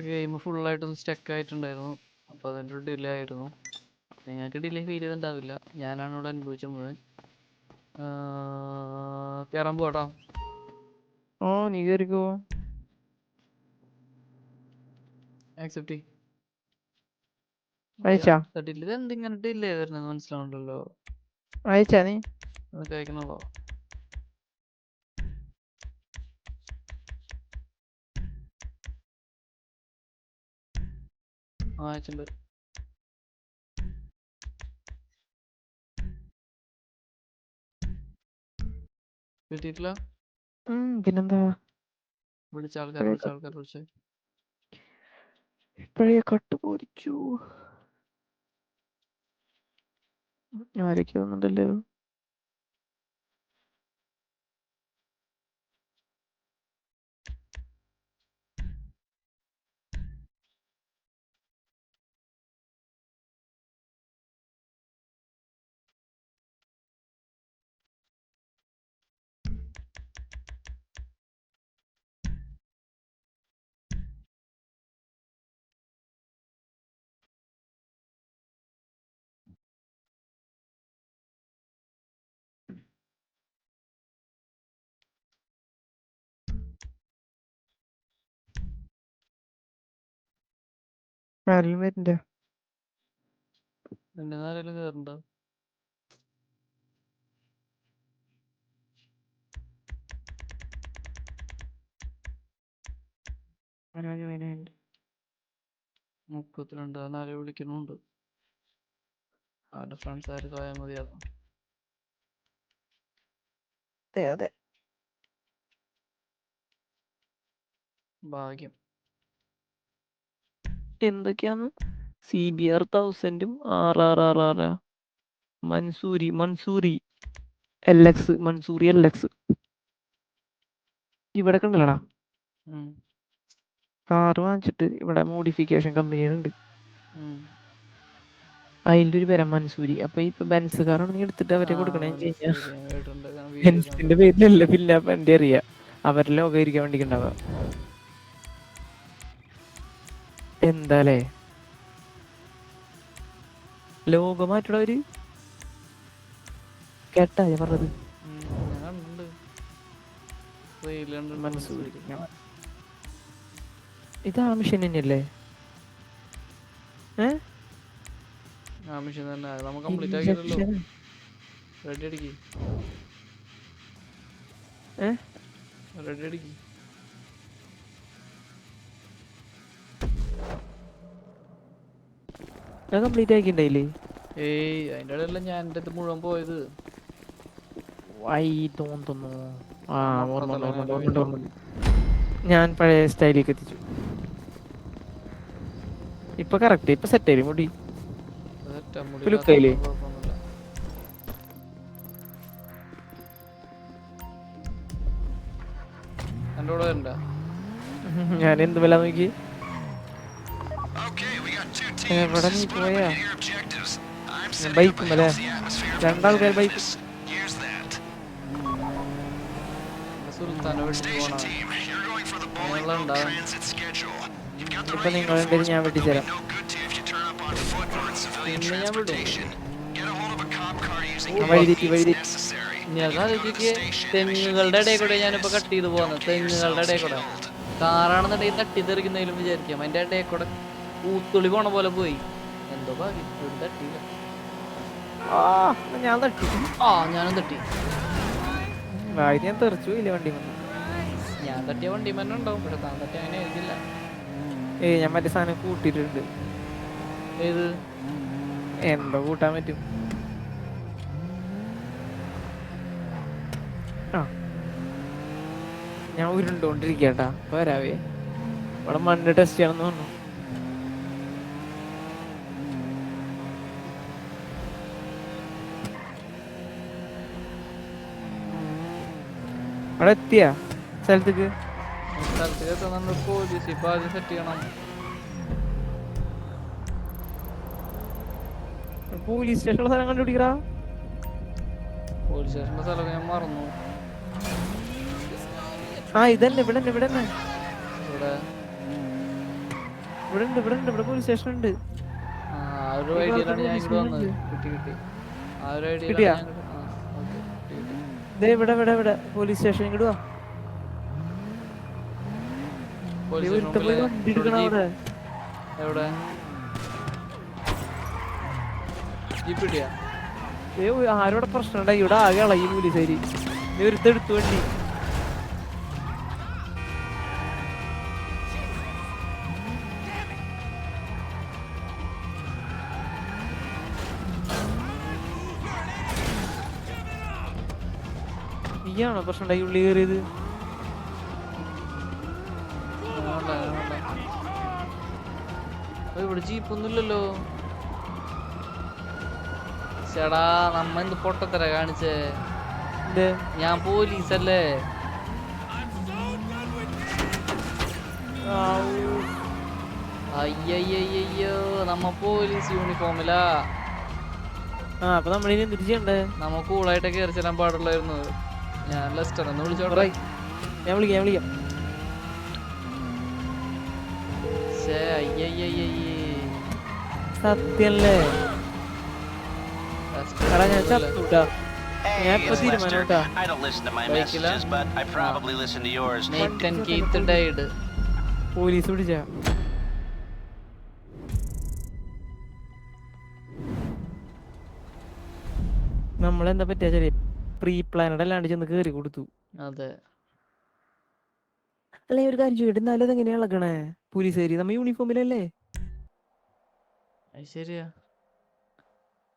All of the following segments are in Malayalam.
ഗെയിം ഫുള്ളായിട്ടൊന്ന് സ്റ്റക്ക് ആയിട്ടുണ്ടായിരുന്നു. അപ്പോൾ അതിൻ്റെ ഒരു ഡിലേ ആയിരുന്നു. നിങ്ങൾക്ക് ഡിലേ ഫീൽ ചെയ്തിട്ടുണ്ടാവില്ല, ഞാനാണ് ഇവിടെ അനുഭവിച്ച മുഴുവൻ. കയറാൻ പോടാ. നീ കയറിക്കോ. ആക്സെപ്റ്റ് അയച്ചാ എന്തിങ്ങനെ ഡിലേ വരുന്നത് മനസ്സിലാവുണ്ടല്ലോ. അയച്ചാ നീ കഴിക്കണല്ലോ. അയച്ചിട്ടുണ്ട്. കിട്ടിയിട്ടില്ല. പിന്നെന്താ വിളിച്ച ആൾക്കാർ വിളിച്ചേ. ഇപ്പഴേ കട്ട് പോരിച്ചു. ആരൊക്കെ വന്നിട്ടല്ലോ. ആരെങ്കിലും വരണ്ട. എന്റെ ആരെങ്കിലും കയറണ്ട. മുപ്പത്തിരണ്ട് നാല് വിളിക്കുന്നുണ്ട്. അവരുടെ ഫ്രണ്ട്സ് ആര് പോയാൽ മതിയാകും. അതെ ഭാഗ്യം. എന്തൊക്കെയാന്ന് CBR 1000 RRRR Mansouri LX Mansouri LX ഇവിടെ കണ്ടല്ലടാ. കാറ് വാങ്ങിച്ചിട്ട് ഇവിടെ മോഡിഫിക്കേഷൻ കമ്പനികളുണ്ട്, അതിൻ്റെ ഒരു പേരാ മൻസൂരി. അപ്പൊ ഇപ്പൊ ബെൻസ് കാറാണെങ്കിൽ എടുത്തിട്ട് അവരെ കൊടുക്കണേ കഴിഞ്ഞാൽ ബെൻസിന്റെ പേരിലല്ല പിന്നെ എന്റെ അറിയാ അവരുടെ ലോകം ഇരിക്കാൻ വേണ്ടി ഉണ്ടാവുക. എന്താലേ ലോകം മാറ്റുള്ളവര് കേട്ടാ ഞാൻ പറഞ്ഞത്. ഇതാ മിഷൻ തന്നെയല്ലേ? കംപ്ലീറ്റ് ആക്കിണ്ടായില്ലേ? അതിന്റെ ഇടയിലല്ല ഞാൻ എന്റെ ഇത് മുഴുവൻ പോയത്. തോന്നുന്നു ഞാൻ പഴയ സ്റ്റൈലിലേക്ക് എത്തിച്ചു. ഇപ്പൊ കറക്റ്റ്, ഇപ്പൊ സെറ്റ് ആയി മുടി. ഞാൻ എന്ത് വില നോക്കി എവിടെ നീ പോയാ? ബൈക്കും അല്ലേ? രണ്ടാൾക്കാർ ബൈക്ക്. ഇപ്പൊ നിങ്ങളുണ്ടെങ്കിൽ ഞാൻ വെട്ടിച്ചേരാം. തെങ്ങുകളുടെ ഇടയിൽ കൂടെ ഞാനിപ്പോ കട്ട് ചെയ്ത് പോന്നു. തെങ്ങുകളുടെ ഇടയിൽ കൂടെ കാറാണെന്നുണ്ടെങ്കിൽ തട്ടിത്തെറിക്കുന്നതിലും വിചാരിക്കാം. അതിന്റെ ഇടയിൽ കൂടെ ഊത്തുള്ളി പോണ പോലെ പോയി. എന്തോ ഭാഗ്യം തട്ടിയില്ല. ഞാനും തട്ടി. ഞാൻ തെറിച്ചു ഇല്ല വണ്ടി. ഞാൻ തട്ടിയ വണ്ടി തന്നെ ഉണ്ടാവും, പക്ഷെ താൻ തട്ടി അങ്ങനെ എഴുതില്ല. ഞാൻ മറ്റേ സാധനം കൂട്ടിയിട്ടുണ്ട്. ഏത് എന്തോ കൂട്ടാൻ പറ്റും. ഞാൻ ഉരുണ്ടോണ്ടിരിക്കട്ടാ. വരാവേ, ഇവിടെ മണ്ണ് ടെസ്റ്റ് ചെയ്യണമെന്ന് പറഞ്ഞു. അവിടെ എത്തിയാ സ്ഥലത്തേക്ക്? പോലീസ് സ്റ്റേഷനുള്ള സ്ഥലം കണ്ടുപിടിക്കടാ. പോലീസ് സ്റ്റേഷന്റെ സ്ഥലം ഞാൻ മറന്നു. ഇതന്നെ ഇവിടെ ഇവിടെ ഇവിടെ പോലീസ് സ്റ്റേഷൻ ഉണ്ട്. ആ ഒരു ഈ ഭാഗത്ത് ഐഡിയയിലാണ് ഞാൻ പോലീസ് ഇങ്ങോട്ട് സ്റ്റേഷൻ വന്നത്. ഉണ്ട്. കിട്ടി. ആ ഒരു ഐഡിയയിലാണ് കിട്ടിയാ? ഞാൻ ഇങ്ങോട്ട്. ആ ഓക്കെ, കിട്ടി. ദേ ഇവിടെ പോലീസ് സ്റ്റേഷൻ ഇങ്ങോട്ട് വാ. പോലീസ് ഒരുത്ത പോയി സ്റ്റേഷൻ വണ്ടി എടുക്കണം അവിടെ. എവിടെ ജീപ്പ് കിട്ടിയാ? ആരോടെ പ്രശ്നം ഉണ്ടായി ഇവിടെ ആകെ ഇളകി പോലീസുകാര്. നീ ഒരുത്തെടുത്തു വണ്ടി. നീയാണോ പ്രശ്നം ഉണ്ടായി ഉള്ളി കയറിയത്? ഇവിടെ ജീപ്പൊന്നുമില്ലല്ലോ. ചേടാ നമ്മ എന്ത് പൊട്ടത്തര കാണിച്ചേ? ഞാൻ പോലീസല്ലേ? അയ്യോ നമ്മ പോലീസ് യൂണിഫോമിലാ. അപ്പൊ നമ്മളിനി എന്തിട്ട് ചെയ്യണ്ടേ? നമ്മ കൂളായിട്ടൊക്കെ കയറി ചെല്ലാൻ പാടുള്ളായിരുന്നു. ഞാൻ ലെസ്റ്റർ എന്ന് വിളിച്ചോട്ടെ. ഞാൻ വിളിക്കാം. സത്യല്ലേ? എടാ ഞാൻ ചത്തൂട്ടാ. ഞാൻ ഇപ്പൊ തീരുമാനോട്ടാ. പോലീസ് പിടിച്ച നമ്മളെന്താ പറ്റിയ ചെറിയ പ്രീ പ്ലാനഡ് അല്ലാണ്ട് ചെന്ന് കേറി കൊടുത്തു. അതെ. അല്ലെ ഒരു കാര്യം ചോദിക്കട്ടെ, എന്നാലും അതെങ്ങനെയാ ഇളകണേ? പോലീസുകാരി നമ്മ യൂണിഫോമിലല്ലേ? ശരിയാ.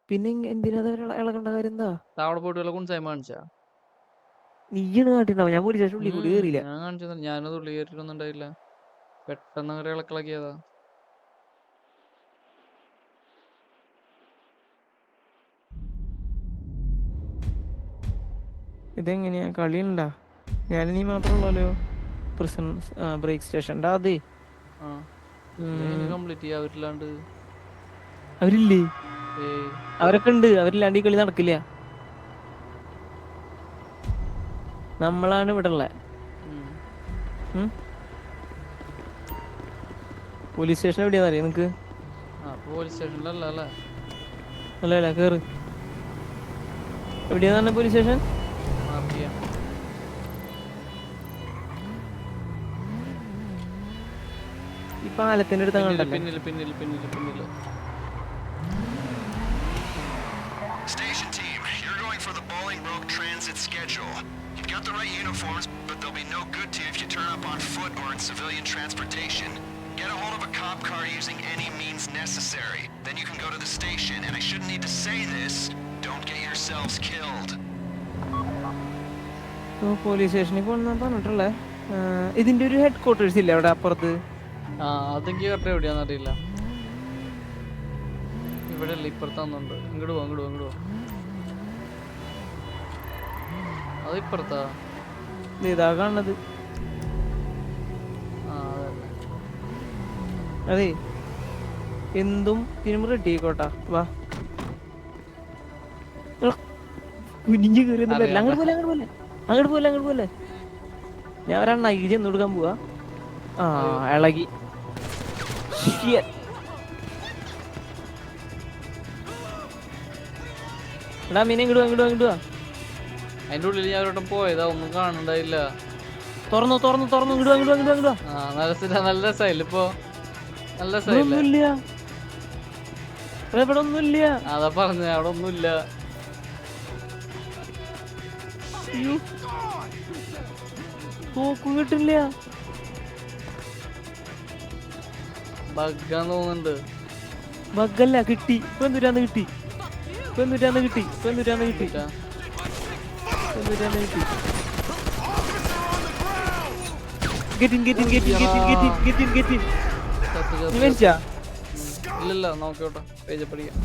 പിന്നെ എന്തിനാ ഇളകേണ്ട കാര്യം എന്താ? അവിടെ പോയിട്ട് കുൺസായ്മ കാണിച്ചാ? നീയാണ് കാട്ടിണ്ടാവും. ഞാൻ പോലീസ് സ്റ്റേഷൻ ഉള്ളിൽ കൂടി കയറിയില്ല. ഞാൻ കാണിച്ചു. ഞാനത് ഉള്ളി കയറിയിട്ടൊന്നും ഉണ്ടായില്ല. പെട്ടെന്ന് അങ്ങനെ ഇളക്കിളക്കിയതാ. ഇതെങ്ങനെയാ കളിയുണ്ടാ? ഞാൻ നീ മാത്രമല്ലോ പ്രിസൺ ബ്രേക്ക് സ്റ്റേഷൻ്റെ അതെ. കംപ്ലീറ്റ് ചെയ്യാ അവരില്ലാണ്ട്. അവരില്ലേ? അവരൊക്കെ ഉണ്ട്. അവരില്ലാണ്ട് ഈ കളി നടക്കില്ല. നമ്മളാണ് ഇവിടെ ഉള്ള. പോലീസ് സ്റ്റേഷൻ എവിടെയാന്ന് അറിയാം നിനക്ക്? പോലീസ് സ്റ്റേഷനിലല്ലേ? അല്ല കേറ്. എവിടെയാന്ന് പോലീസ് സ്റ്റേഷൻ? ഈ പാലത്തിന്റെ അടുത്ത് പിന്നില്. Station team, you're going for the Bolingbroke transit schedule. You've got the right uniforms, but they'll be no good to you if you turn up on foot or in civilian transportation. Get a hold of a cop car using any means necessary. Then you can go to the station, and I shouldn't need to say this, don't get yourselves killed. Police സ്റ്റേഷനിൽ പോണെന്നാ പറഞ്ഞിട്ടുള്ളേ. ഇതിന്റെ ഒരു ഹെഡ് ക്വാർട്ടേഴ്സ് ഇല്ല അവിടെ അപ്പുറത്ത്? അതെനിക്ക് കറക്റ്റ് എവിടെയാന്ന് അറിയില്ല. ഇവിടെ അല്ല, ഇപ്പുറത്താന്നുണ്ട്. ഇങ്ങോട്ട് പോ. അത് ഇപ്പുറത്താ. ഇതാ കാണുന്നത്. അതെ എന്തും തിരുമ്പ് റെഡി ആയിക്കോട്ടാ. വാ കുനിഞ്ഞു കയറിയൊന്നുമില്ല. അങ്ങോട്ട് പോലെ ഞാൻ ഒരെണ്ണ ഐ ചെന്ന് കൊടുക്കാൻ പോവാ. ഇളകി. എടാ മീനെ ഇങ്ങോട്ട് വാ. അതിന്റെ ഉള്ളിൽ ഞാൻ ഒരോട്ടം പോയതാ, ഒന്നും കാണണ്ടായില്ല. തുറന്നു ഇങ്ങോട്ട് വാ. നല്ല രസായില്ല ഇപ്പൊ? നല്ല ഒന്നുമില്ല. അതാ പറഞ്ഞ അവിടെ ഒന്നുമില്ല. തോക്കും കിട്ടില്ല. ബഗ്ഗാന്ന് തോന്നുന്നുണ്ട്. ബഗ്ഗല്ല, കിട്ടി. ഇപ്പൊ എന്തുരാന്ന് കിട്ടി. ഇല്ലല്ല, നോക്കോട്ടെ. പേജ് പഠിക്കാം.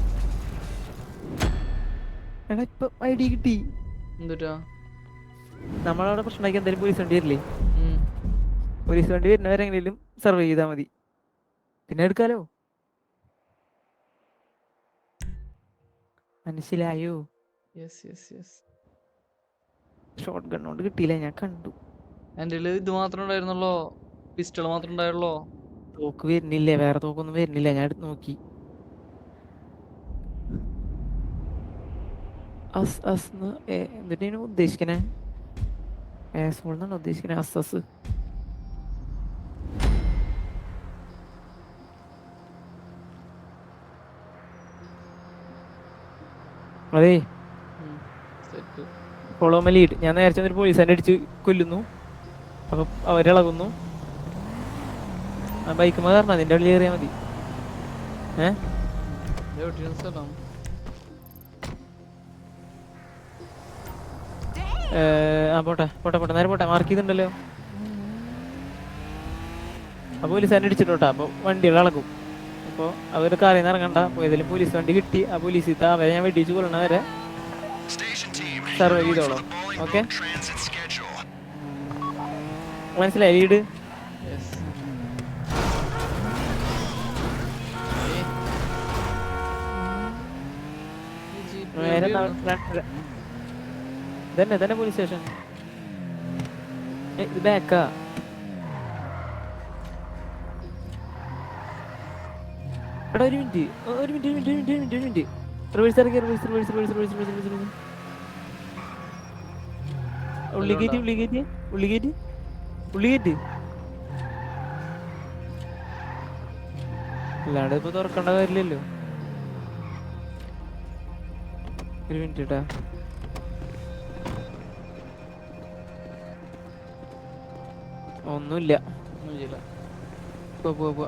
എടാ ഇപ്പൊ ഐഡി കിട്ടി. എന്തുട്ടാ? നമ്മളവിടെ പ്രശ്നമാക്കി എന്തായാലും പോലീസ് വണ്ടി വരില്ലേ? പോലീസ് വണ്ടി വരുന്നവരെങ്ങനെയും സർവേ ചെയ്താൽ മതി, പിന്നെ എടുക്കാലോ. മനസ്സിലായോ? ഷോട്ട് ഗൺ കൊണ്ട് കിട്ടിയില്ല, ഞാൻ കണ്ടു. എന്റെ ഇത് മാത്രം ഉണ്ടായിരുന്നല്ലോ, പിസ്റ്റൾ മാത്രം ഉണ്ടായുള്ളൂ. തോക്ക് വരുന്നില്ലേ, വേറെ തോക്കൊന്നും വരുന്നില്ല. ഞാൻ എടുത്ത് നോക്കി. എന്തിനാണ് ഉദ്ദേശിക്കണേ? എന്നാണ് ഉദ്ദേശിക്കണേ? അസസ് അതേ സെറ്റ്. Follow my lead. ഞാൻ നേരത്തെ ഒരു പോലീസുകാരനെ അടിച്ച് കൊല്ലുന്നു. അപ്പൊ അവരിളകുന്നു. ആ ബൈക്ക് പറഞ്ഞ നിന്റെ ഉള്ളിൽ കയറിയാ മതി. സ്ഥലം പോട്ടെ പോട്ടെ പോട്ടെ, നേരെ പോട്ടെ. മാർക്ക് ചെയ്തിട്ടുണ്ടല്ലോ. ആ പോലീസുകാരനെ അടിച്ചിട്ടോട്ടാ. അപ്പൊ വണ്ടികൾ ഇളകും. അപ്പോൾ അവർ കാറിൽ നിന്ന് ഇറങ്ങണ്ട. ഏതെങ്കിലും പോലീസ് വണ്ടി കിട്ടി ആ പോലീസ് അവരെ ഞാൻ വെടിച്ച് കൊള്ളണ വരെ സർവൈവ് ചെയ്തോളൂ. ഓക്കെ, മനസ്സിലായി ലീഡ്? തന്നെ പോലീസ് സ്റ്റേഷൻ. ഇത് ബാക്കാ. എടാ ഒരു മിനിറ്റ്. റിവേഴ്സ് ഇറക്കി. ഉള്ളിക്കേറ്റ്. അല്ലാണ്ട് ഇപ്പൊ തുറക്കേണ്ട കാര്യമില്ലല്ലോ. ഒരു മിനിറ്റ് കേട്ടാ. ഒന്നുമില്ല. പോവാ.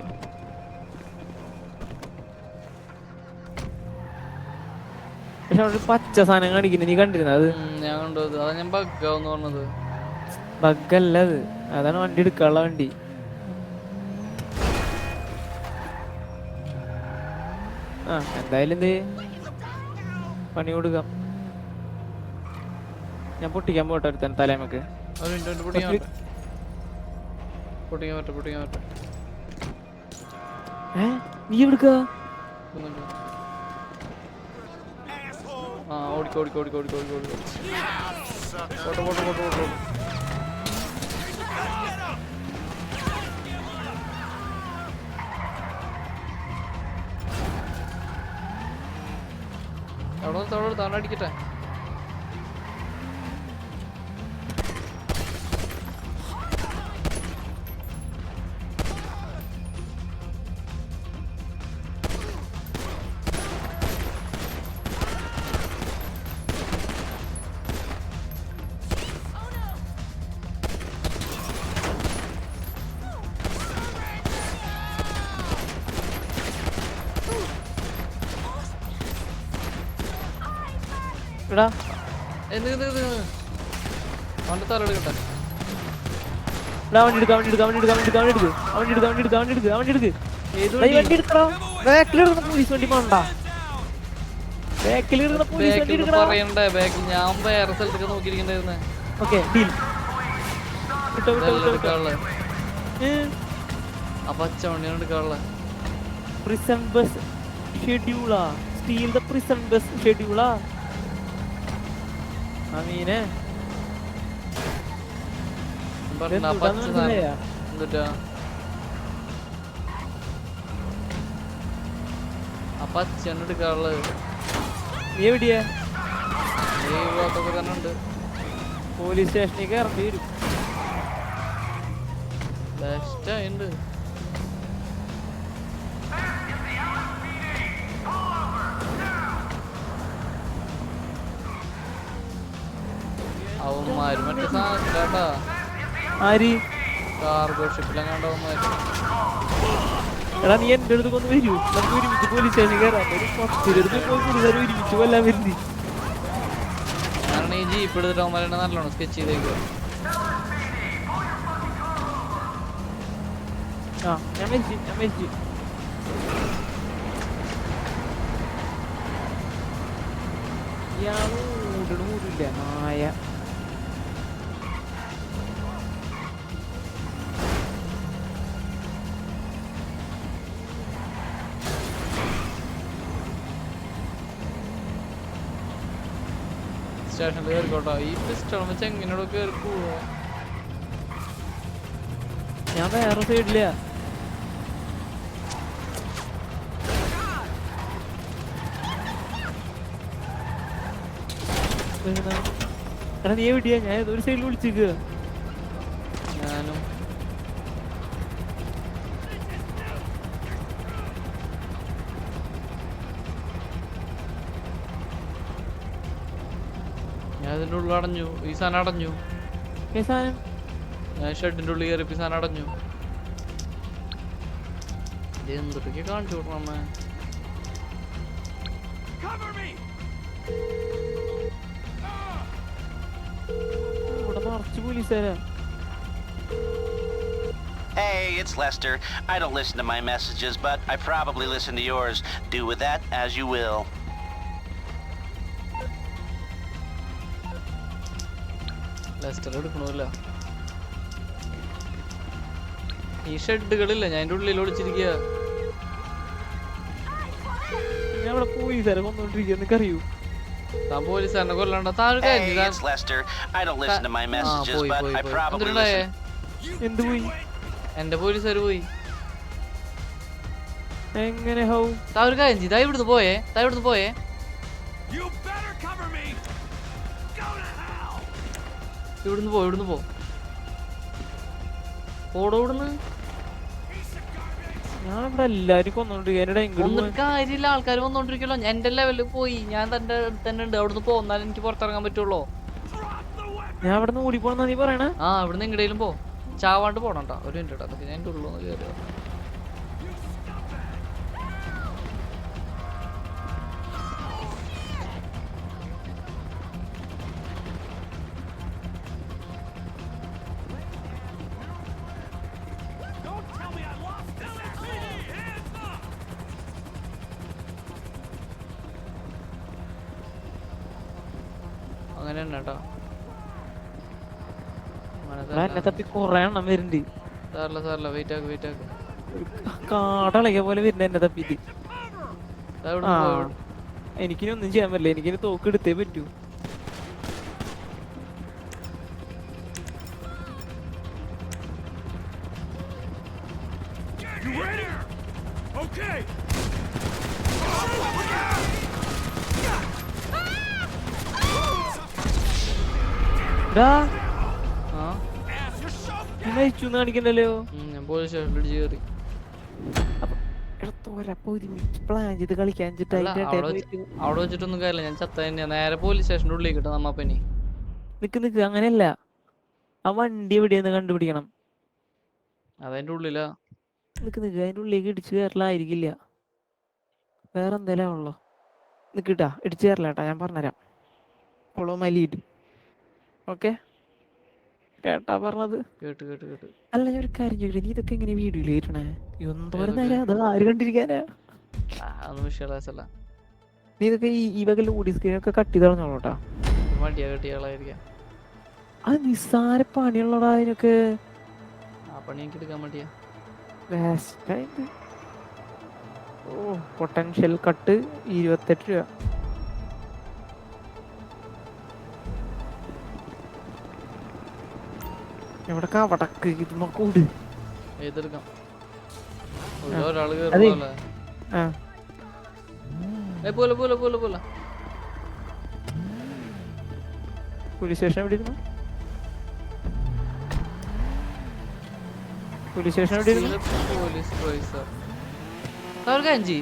പക്ഷെ അവിടെ പച്ച സാധനം കാണിക്കുന്നത് നീ കണ്ടിരുന്ന? അത് ഞാൻ കണ്ടത്. അതാ ഞാൻ ബഗ്ഗാന്ന് പറഞ്ഞത്. ബഗ്ഗല്ല അത്, അതാണ് വണ്ടി എടുക്കാനുള്ള വണ്ടി. എന്തായാലും എന്ത് പണി കൊടുക്കാം. ഞാൻ പൊട്ടിക്കാൻ പോട്ടെ ഒരുത്തൻ തലേമക്ക്. പൊട്ടിക്കാൻ പറ്റും. നീ എവിടുക്ക? ഓടിക്കോ. അവിടെ അടിക്കട്ടെ. എടാ അവന്റെ തല എടുക്കട്ടെ. വണ്ടി എടുക്ക. പോലീസ് വണ്ടി പോണ്ട. പറയണ്ടേ ബാക്ക്? ഞാൻ വേറെ സ്ഥലത്തൊക്കെ നോക്കിയിരിക്കണ്ടായിരുന്നേ. Okay deal. ആ പച്ച വണ്ടിയാണ് എടുക്കാനുള്ള. പ്രിസൺ ബസ് ഷെഡ്യൂളാ. സ്റ്റീൽ ദ പ്രിസൺ ബസ് ഷെഡ്യൂളാ. അമീനെ എടുക്കാനുള്ളത്. നീ എവിടെയാ? തന്നെ ഉണ്ട്. പോലീസ് സ്റ്റേഷനിലേക്ക് ഇറങ്ങി വരും. ബെസ്റ്റ്. അവന്മാര് മറ്റേ സാധനത്തിലാട്ടാ. ആര്? കാർഗോ ഷിപ്പിലെങ്ങാണ്ടവന്മാര്. എടാ നീ എന്റെ അടുത്ത് ഒന്ന് വരൂ. നമുക്ക് ഒരുമിച്ച് പോലീസ് സ്റ്റേഷനിൽ കയറാം. ഒരു 10 പോലീസുകാർ ഒരുമിച്ച് കൊല്ലാൻ വരുന്നത്. കാരണം ഈ ജീപ്പ് എടുത്തിട്ട് അവന്മാരെ നല്ലോണം സ്കെച്ച് ചെയ്തേക്കുക. ഞാൻ മരിച്ചു. ഇയാള് മൂടില്ല നായ. സ്റ്റേഷനിൽ കയറിക്കോട്ടോ. ഈ പിസ്റ്റൾ വെച്ച് എങ്ങനെയോടെ കയറി പോവോ? ഞാൻ വേറെ സൈഡില്ല. എടാ നീ എവിടെയാ? ഞാൻ ഏതോ ഒരു സൈഡിൽ വിളിച്ചിരിക്കുക. ഞാനും ഞാൻ ഇതിന്റെ ഉള്ളിൽ അടഞ്ഞു. ഈ സാധനം അടഞ്ഞു. ഏ സാധനം? ഞാൻ ഷെഡിന്റെ ഉള്ളിൽ കയറിയപ്പോ ഈ സാധനം അടഞ്ഞു. ഇത് എന്തൊക്കെ കാണിച്ചു വിടണമ്മേ. ഇവിടെ നിറച്ച് പോലീസുകാരാ. Hey, it's Lester. I don't listen to my messages, but I probably listen to yours. Do with that as you will. ലെസ്റ്റർ എടുക്കണമല്ല. ഈ ഷെഡുകളില്ല, ഞാൻ അതിന്റെ ഉള്ളിൽ ഒളിച്ചിരിക്കുക. ഞാൻ ഇവിടെ പോലീസുകാരെ കൊന്നോണ്ടിരിക്കുക. നിനക്കറിയൂ? താൻ പോലീസുകാരനെ കൊല്ലണ്ട. താഴെ Hey, it's Lester. I don't listen to my messages, but I probably എന്തുണ്ടായേ? listen. എന്ത് പോയി? എന്റെ പോലീസുകാർ പോയി. എങ്ങനെ? ഹൗ? താ ഒരു കാര്യം ചെയ്താ ഇവിടുന്ന് പോയേ. ഇവിടുന്ന് പോ. ഓടോ ഇവിടുന്ന്. ഞാനിവിടെ എല്ലാരും കൊന്നോണ്ടിരിക്കുക. ഒന്നും കാര്യമില്ല, ആൾക്കാർ വന്നോണ്ടിരിക്കല്ലോ. എന്റെ ലെവലിൽ പോയി. ഞാൻ തന്റെ അടുത്ത് തന്നെ ഉണ്ട്. അവിടുന്ന് പോന്നാലും എനിക്ക് പുറത്തിറങ്ങാൻ പറ്റുള്ളൂ. ഞാൻ ഇവിടെ നിന്ന് ഓടിപ്പോണെന്നാ നീ പറയണേ? ആ ഇവിടുന്ന് എങ്ങടേലും പോ. ചാവാണ്ട് പോണട്ടാ. ഒരു മിനിറ്റ് കേട്ടോ. ഞാൻ എന്റെ ഉള്ളു കയറി. അങ്ങനെ തന്നെ കേട്ടോ. എന്നെ തപ്പി കൊറേ എണ്ണം വരുന്നുണ്ട്. സാറില്ല വെയിറ്റ് ആക്ക്. കാടളകിയ പോലെ വരുന്ന എന്നെ തപ്പിട്ട്. എനിക്കിനി ഒന്നും ചെയ്യാൻ പറ്റില്ല. എനിക്കിനി തോക്ക് എടുത്തേ പറ്റൂ. കാണിക്കണ്ടല്ലോ. ഞാൻ പോലീസ് സ്റ്റേഷനിൽ ഇടിച്ച് കയറി. പ്ലാൻ ചെയ്ത് കളിക്കാൻ അവിടെ വെച്ചിട്ടൊന്നും കാര്യമില്ല. ഞാൻ ചത്ത തന്നെയാ. നേരെ പോലീസ് സ്റ്റേഷന്റെ ഉള്ളിൽ കിട്ടും നമ്മപ്പനി. നിക്ക് അങ്ങനെയല്ല. ആ വണ്ടി എവിടെയാന്ന് കണ്ടുപിടിക്കണം. അതതിന്റെ ഉള്ളിലാ. നിക്ക് അതിന്റെ ഉള്ളിലേക്ക് ഇടിച്ചു കയറലായിരിക്കില്ല. വേറെ എന്തേലും ആണല്ലോ. നിക്കിട്ടാ ഇടിച്ചു കയറലാട്ടാ. ഞാൻ പറഞ്ഞുതരാം. Follow my lead. ഓക്കെ കേട്ടാ പറഞ്ഞത്? കേട്ട്. അല്ല ഞാൻ ഒരു കാര്യം ചോദിക്കട്ടെ, നീ ഇതൊക്കെ എങ്ങനെ വീഡിയോയിൽ കേട്ടണേ? എന്തോരം നേരം അത് ആര് കണ്ടിരിക്കാനാ? അതൊന്നും വിഷയമല്ല. നീ ഇതൊക്കെ ഈ വക ലോഡി സ്ക്രീൻ ഒക്കെ കട്ട് ചെയ്ത് കളഞ്ഞോളൂട്ടാ. വണ്ടിയാ കെട്ടിയാളായിരിക്കാം. അത് നിസ്സാര പണിയുള്ളടാ അതിനൊക്കെ. ആ പണി എനിക്ക് എടുക്കാൻ വേണ്ടിയാ. പൊട്ടൻഷ്യൽ കട്ട് 28 രൂപ. എവിടക്കാ വടക്ക് ഇത് നോക്കൂട്. ഏതെടുക്കാം. ഒരാള് കേറുന്നല്ലേ. പോലെ പോലീസ് സ്റ്റേഷൻ എവിടെ ഇരുന്നു? Police professor. ഒരു Kanji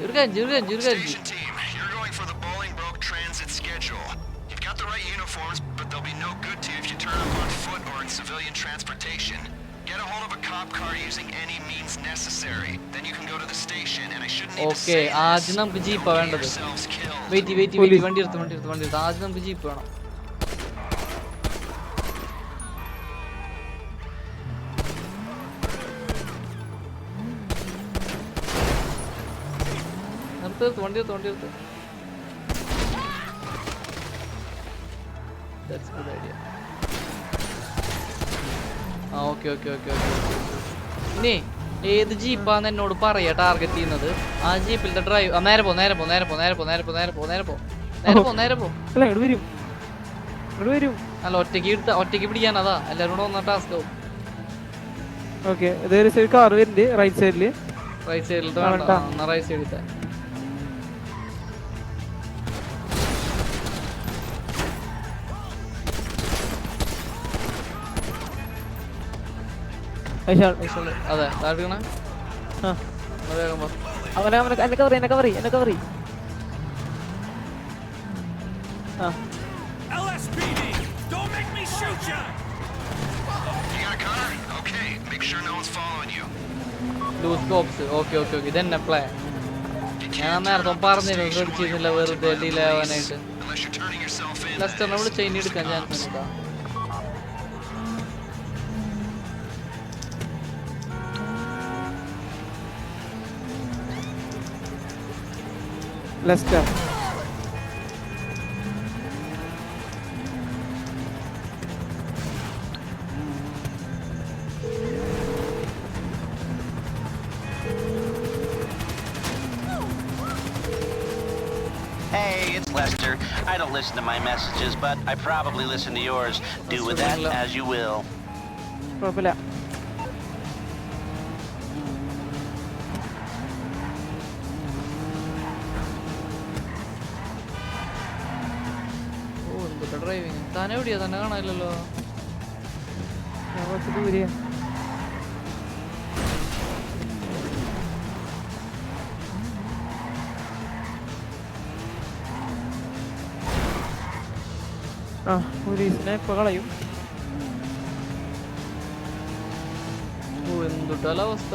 Station team, you're going for the Bolingbroke transit schedule. You've got the right uniforms, but they'll be no good to you if you turn up on foot or in civilian transportation. Get a hold of a cop car using any means necessary. Then you can go to the station, and I shouldn't need to say this. ആദ്യം നമുക്ക് ജീപ്പാ വേണ്ടത്. Yourselves killed. വെയിറ്റ് വണ്ടി എടുത്ത്. ആദ്യം നമുക്ക് ജീപ്പ് വേണം. വണ്ടി എടുത്ത്. That's a good idea. Okay. ഇനി ഏത് ജീപ്പാന്ന് എന്നോട് പറയാ ടാർഗറ്റ് ചെയ്യുന്നത്. ആ ജീപ്പിലത്തെ ഡ്രൈവ് നേരെ പോ. അല്ല ഒറ്റയ്ക്ക് പിടിക്കാൻ. അതാ എല്ലാരും കൂടെ വന്ന ടാസ്ക് ആവും. കാർ വരുന്നുണ്ട് റൈറ്റ് സൈഡിൽ. റൈറ്റ് സൈഡിലത്തെ ഐഷാൾ അതെ താഴ്ക്കണേ ആ വേഗം പോ. അവനെ എന്നെ കവറി ആ LSPD, don't make me shoot you! You got a car? Okay, make sure no one's following you. Loose cops okay okay okay ഇതെന്നെ പ്ലേ You ഞാൻ can't turn നേരത്തെ up at the പറഞ്ഞിരുന്നു station ശ്രദ്ധിച്ചിരുന്നില്ല while you're വെറുതെ ഡിലേ ആവാനായിട്ട് unless you're turning yourself in. ലെസ്റ്ററിനെ വിളിച്ച് ഇനി എടുക്കാൻ ചാൻസ് ഉണ്ടാ Leicester Hey, it's Lester. I don't listen to my messages, but I probably listen to yours. Do with that as you will. കുഴപ്പമില്ല. ഓ എന്തൊക്കെ ഡ്രൈവിങ് താൻ എവിടെയാ തന്നെ കാണാനില്ലല്ലോ ഞാൻ കുറച്ച് ദൂരെയാ. ആ പോലീസിനെ ഇപ്പൊ കളയും. ഓ എന്തുട്ടല്ല അവസ്ഥ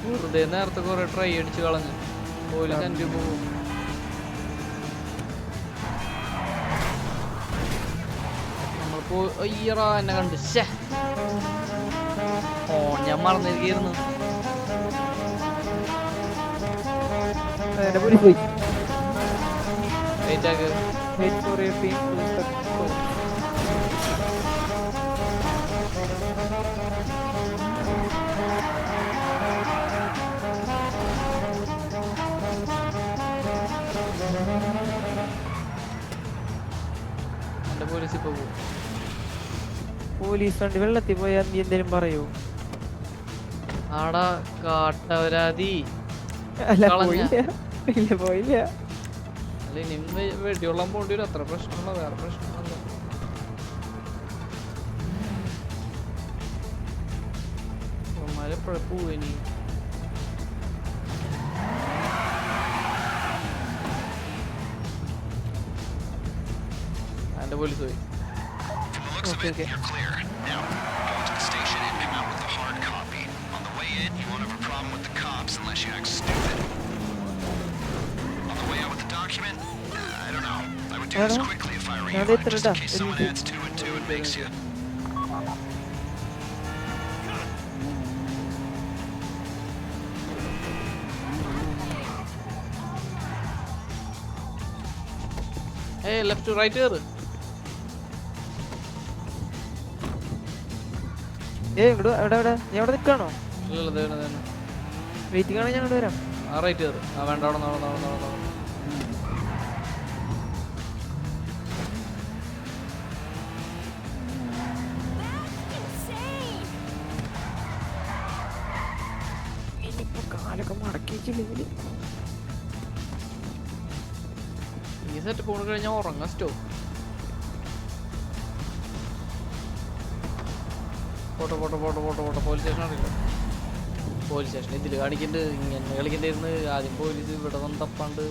വെറുതെ നേരത്തെ കുറെ ട്രൈ അടിച്ച് കളഞ്ഞു പോലീസ് എൻ്റെ പോകും നമ്മളിപ്പോ അയ്യറാ എന്നെ കണ്ട് ശ്ശേ ഓ ഞാൻ മറന്നിരിക്കുന്നു എന്റെ പോലീസ് പോയി. വെയിറ്റ് ആക്ക് Wait for a team to start. എൻ്റെ പോലീസ് ഇപ്പൊ പോകും പോലീസ് വണ്ടി വെള്ളത്തിൽ പോയാൽ നീ എന്തേലും പറയൂ? ആടാ കാട്ടവരാതി അല്ല കളഞ്ഞ. പോയില്ല പോയില്ല. അല്ല ഇനി വെടിയോളം പോണ്ടി വരും അത്ര പ്രശ്നമുള്ള വേറെ പ്രശ്നമല്ല എപ്പോഴും പോവിനി എൻ്റെ പോലീസ് പോയി From the looks of it, you're clear. Now, go to the station and come out with a hard copy. On the way in, you won't have a problem with the cops unless you act stupid. On the way out with the document, I don't know. I would do this quickly if I were you, just in case someone adds 2 and 2 and makes you. ഏയ് ലെഫ്റ്റ് റൈറ്റ് കയറ് ഇങ്ങോട്ട് എവിടെ നീ അവിടെ നിൽക്കാണോ? ഇല്ലല്ലോ ദേവന ദേവന വെയിറ്റിംഗ് ആണെങ്കിൽ ഞങ്ങൾ വരാം. ആ റൈറ്റ് കയറ് ആ വേണ്ട അവിടെ നോക്കണം ഇനിയിപ്പോ കാലൊക്കെ മടക്കി വെച്ചില്ലെങ്കിൽ ഈ സെറ്റ് പോണ് കഴിഞ്ഞാൽ ഉറങ്ങാം സ്റ്റോ പോട്ടെ പോലീസ് സ്റ്റേഷൻ അറിയില്ല പോലീസ് സ്റ്റേഷൻ ഇതിൽ കാണിക്കുന്നുണ്ട് ഇങ്ങനെ കളിക്കണ്ടായിരുന്നു ആദ്യം പോലീസ് ഇവിടെ വന്ന് തപ്പാണ്ട്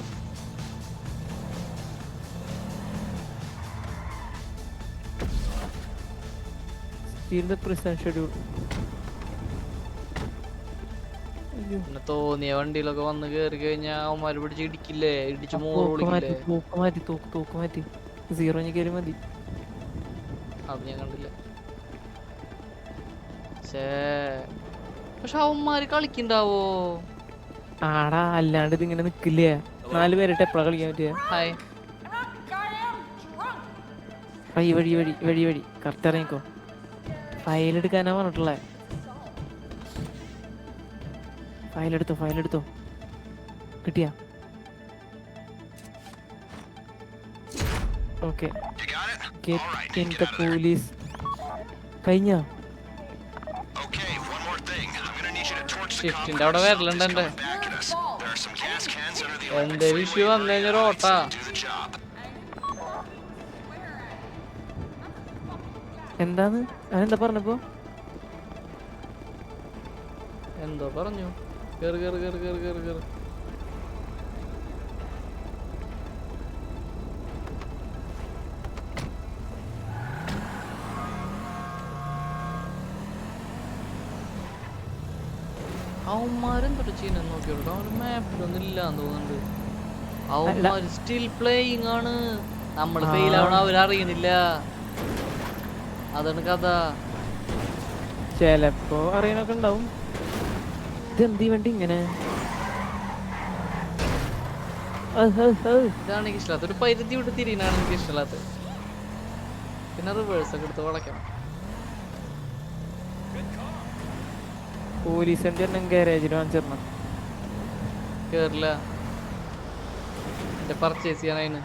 prison schedule. പിന്നെ തോന്നിയ വണ്ടിയിലൊക്കെ വന്ന് കേറി കഴിഞ്ഞാ അവന്മാര് പിടിച്ച് ഇടിക്കില്ലേ ഇടിച്ച് മോറ് വിളിക്കില്ലേ തൂക്ക് മാറ്റി 0 കയറി മതി. അത് ഞാൻ കണ്ടില്ല പക്ഷെ അവന്മാര് കളിക്കണ്ടാവോ? ആടാ അല്ലാണ്ട് ഇതിങ്ങനെ നിക്കില്ലേ? 4 പേരിട്ട് എപ്പഴാ കളിക്കാൻ പറ്റിയ? ഹായ് വഴി കറക്റ്റ് ഇറങ്ങിക്കോ. ഫയൽ എടുക്കാനാ പറഞ്ഞിട്ടുള്ളേ. ഫയലെടുത്തോ കിട്ടിയാ? ഓക്കെ പോലീസ് കഴിഞ്ഞ ഷിഫ്റ്റിന്റെ അവിടെ വരലുണ്ട് എന്റെ വിഷു വന്നു കഴിഞ്ഞ ഓട്ടാ. എന്താണ് അതെന്താ പറഞ്ഞപ്പോ? എന്തോ പറഞ്ഞു. കേറ് കേറ് കേറ് കേറ് കേറ് കേറ്. അവന്മാരെന്തൊരു ചെയ്യുന്ന നോക്കിയോട്ടോ. അവന് മാപ്പിലൊന്നും ഇല്ലാന്ന് തോന്നുന്നുണ്ട്. അവന്മാര് സ്റ്റിൽ പ്ലേയിങ് ആണ്. നമ്മള് ഫെയിൽ ആവണ അവരറിയണില്ല. അതാണ് കഥ. ചെലപ്പോ അറിയണൊക്കെ ഉണ്ടാവും. ഇതെന്ത് വണ്ടി ഇങ്ങനെ? ഇതാണ് എനിക്ക് ഇഷ്ടമില്ലാത്ത. ഒരു പരിധി വിട്ട് തിരിയാനാണ് എനിക്ക് ഇഷ്ടമില്ലാത്തത്. പിന്നെ റിവേഴ്സ് ഒക്കെ എടുത്ത് വളയ്ക്കണം. പോലീസിന്റെ എണ്ണം ഗാരേജിൽ വാങ്ങിച്ചിരണം. കേറില്ല. എന്റെ പർച്ചേസ് ചെയ്യാൻ അതിന്.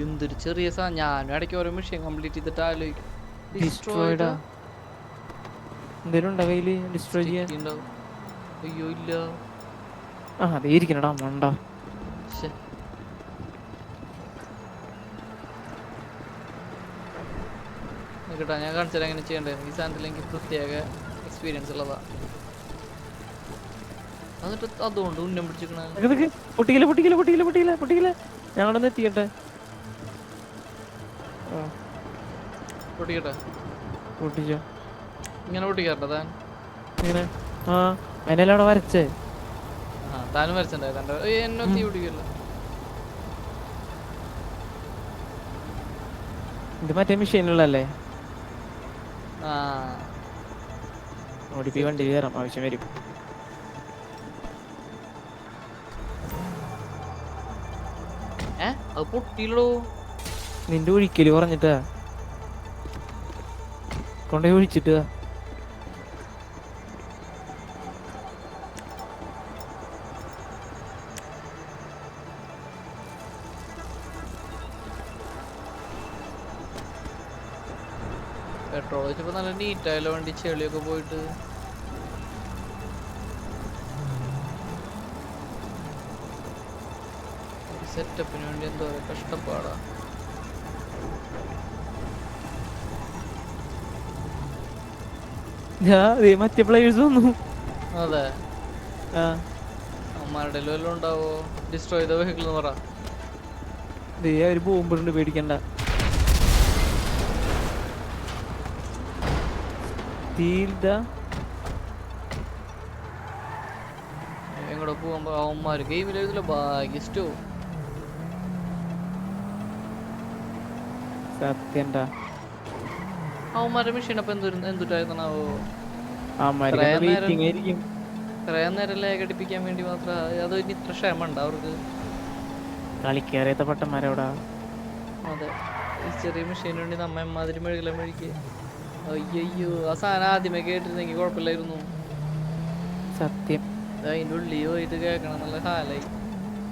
എന്തൊരു ചെറിയ സാധനം. ഞാനും ഇടയ്ക്ക് ഓരോ മിഷൻ കംപ്ലീറ്റ് ചെയ്തിട്ട് ആലോചിക്കും. ഡിസ്ട്രോയിഡാ. എന്തേലും ഉണ്ടോ കയ്യില് ഡിസ്ട്രോയ് ചെയ്യാൻ? ഉണ്ടാവും. അയ്യോ ഇല്ല. അതേ ഇരിക്കണടാ മണ്ട. കേട്ടാ ഞാൻ കാണിച്ചാൽ എങ്ങനെ ചെയ്യണ്ടേ. ഈ സാധനത്തിൽ എനിക്ക് പ്രത്യേക എക്സ്പീരിയൻസ് ഉള്ളതാ. എന്നിട്ട് അതുകൊണ്ട് ഉന്നം പിടിച്ചിരിക്കണ. പൊട്ടിക്കില്ല പൊട്ടിക്കില്ല പൊട്ടിക്കില്ല പൊട്ടിക്കില്ല പൊട്ടിക്കില്ല. ഞങ്ങളൊന്ന് എത്തിക്കട്ടെ. പൊട്ടിക്കട്ടെ. പൊട്ടിച്ചോ. ഇങ്ങനെ പൊട്ടിക്കാറുണ്ടോ താൻ? ഇങ്ങനെ അതിനെല്ലാം അവിടെ വരച്ചേ. താനും വരച്ചിട്ടുണ്ടായിരുന്നു. എന്നെ തീ പിടിക്കല്ലോ. ഇത് മറ്റേ മെഷീനുള്ളല്ലേ? ഓടിപ്പി വണ്ടി കയറാം ആവശ്യം വരും. അത് പൊട്ടിയില്ലോ. നിന്റെ ഒഴിക്കല് പറഞ്ഞിട്ടാ കൊണ്ടുപോയി ഒഴിച്ചിട്ട്. പെട്രോൾ വെച്ചപ്പോ നല്ല നീറ്റായല്ലോ വണ്ടി. ചെളിയൊക്കെ പോയിട്ട്. സെറ്റപ്പിന് വേണ്ടി എന്തോ കഷ്ടപ്പാടാ. മറ്റേ പ്ലേയേഴ്സ് വന്നു. അതെ. അമ്മമാരുടെ വല്ലതും ഉണ്ടാവോ? ഡിസ്ട്രോയ് ചെയ്ത വെഹിക്കിൾ എന്ന് പറ. ഒരു ബോംബുണ്ട്, പേടിക്കണ്ട. എങ്ങോട്ട് പോകുമ്പോ അവന്മാര് ഗെയിമിലെഴുതില്ല. ഭാഗ്യസ്റ്റോ സത്യണ്ടാ. അവന്മാരുടെ മെഷീൻ അപ്പൊ എന്തുട്ടായിരുന്നാവോ. ഇത്രയും നേരം ലാഗ് അടിപ്പിക്കാൻ വേണ്ടി മാത്രം. അത് ഇത്ര ക്ഷമ ഉണ്ടോ അവർക്ക്? കളിക്കേറിയത്തെ പട്ടന്മാരവിടാ. അതെ. ഈ ചെറിയ മെഷീന് വേണ്ടി നമ്മ എമ്മാതിരി മെഴുകല മെഴുകിയ. അയ്യോ ആ സാധനം ആദ്യമേ കേട്ടിരുന്നെങ്കിൽ കുഴപ്പമില്ലായിരുന്നു. സത്യം. അതിന്റെ ഉള്ളിൽ പോയിട്ട് കേൾക്കണം എന്നുള്ള കാലായി.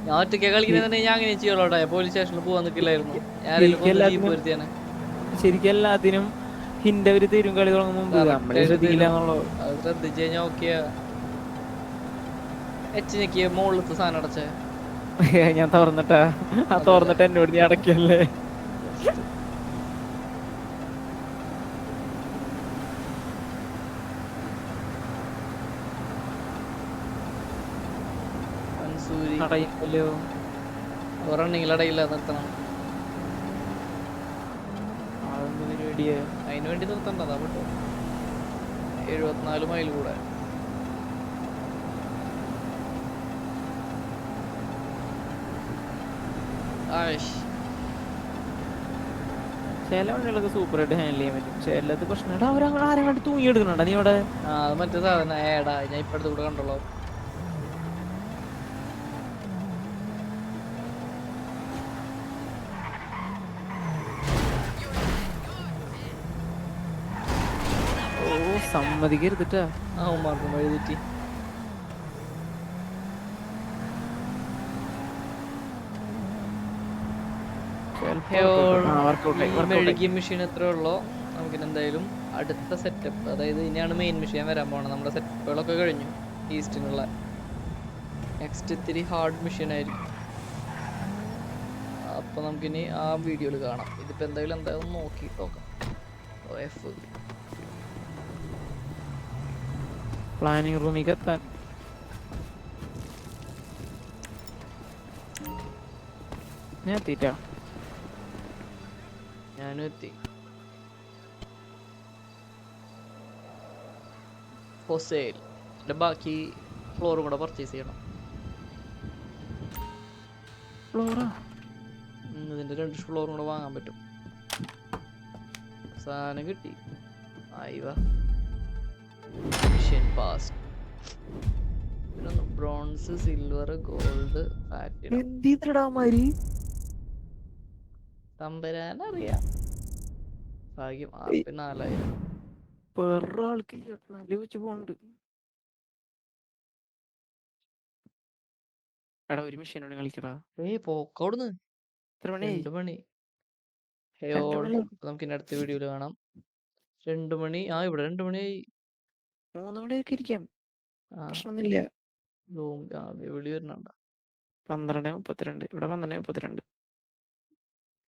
ഞാൻ ഒറ്റയ്ക്ക് കളിക്കുന്നുണ്ടെങ്കിൽ ഞാൻ അങ്ങനെ ചെയ്യുള്ളൂട്ടെ. പോലീസ് സ്റ്റേഷനിൽ പോവാൻ നിൽക്കില്ലായിരുന്നു. ശരിക്കും എല്ലാത്തിനും ഹിന്റ് അവര് തരും കളി തുടങ്ങും മുമ്പ്. നമ്മളെ ശ്രദ്ധിക്കില്ല എന്നുള്ളത്. അത് ശ്രദ്ധിച്ചു കഴിഞ്ഞാൽ ഓക്കെയാ. എച്ച് മുകളിലത്തെ സാധനം അടച്ചേ. ഞാൻ തുറന്നിട്ടാ. തുറന്നിട്ട് എന്നോട് നീ അടക്കല്ലേ. റണ്ണിങ്ങിലടയില്ല, നിർത്തണം. അതിനു വേണ്ടി നിർത്തണ്ടതാ. പെട്ടോ 74 മൈൽ കൂടെ. ചില വണ്ടികളൊക്കെ സൂപ്പർ ആയിട്ട് ഹാൻഡിൽ ചെയ്യാൻ പറ്റും. ചിലത് പ്രശ്നം ആരും കണ്ട് തൂങ്ങിയെടുക്കണ നീ അവിടെ. അത് മറ്റേ സാധനം ഏടാ. ഞാൻ ഇപ്പഴത്തെ കൂടെ കണ്ടോളൂ. സമ്മതിക്കരുതിട്ടാ. അവന്മാർക്കും വഴി തെറ്റി. മെഴുകിയ മെഷീൻ എത്ര ഉള്ളോ നമുക്കിന് എന്തായാലും അടുത്ത സെറ്റപ്പ്, അതായത് ഇനിയാണ് മെയിൻ മെഷീൻ വരാൻ പോകണം. നമ്മുടെ സെറ്റപ്പുകളൊക്കെ കഴിഞ്ഞു ഈസ്റ്റിനുള്ള. നെക്സ്റ്റ് ഇത്തിരി ഹാർഡ് മിഷൻ ആയിരിക്കും. അപ്പൊ നമുക്കിനി ആ വീഡിയോയിൽ കാണാം. ഇതിപ്പോ എന്തായാലും നോക്കിയിട്ട് നോക്കാം. എഫ് പ്ലാനിങ് റൂമിലേക്ക് എത്താൻ ഞാൻ എത്തിയിട്ടാ. ഞാനും എത്തി. ഹൊസേൽ ബാക്കി ഫ്ലോറും കൂടെ പർച്ചേസ് ചെയ്യണം. ഫ്ലോറാ ഇതിന്റെ 2 ഫ്ലോറും കൂടെ വാങ്ങാൻ പറ്റും. സാധനം കിട്ടി. ആയിവാ മിഷൻ പാസ്. പിന്നെ ബ്രോൺസ്, സിൽവർ, ഗോൾഡ്, പ്ലാറ്റിനം. എന്തിടാമാരി തമ്പരാനറിയാം. ഭാഗ്യം. 4000. വേറെ ആൾക്ക് നല്ല വെച്ച് പോണ്ട്. എടാ ഒരു മിഷീനോട് കളിക്കടാ. പോക്കവിടുന്ന്. എത്ര മണി? 2 മണി. 2 മണി. നമുക്ക് ഇനി അടുത്ത വീഡിയോയിൽ കാണാം. 2 മണി. ഇവിടെ 2 മണിയായി. 3 മണിയൊക്കെ ഇരിക്കാം, ആ പ്രശ്നമൊന്നുമില്ല. വിളി വരുന്നുണ്ട്. 12:32. ഇവിടെ 12:32.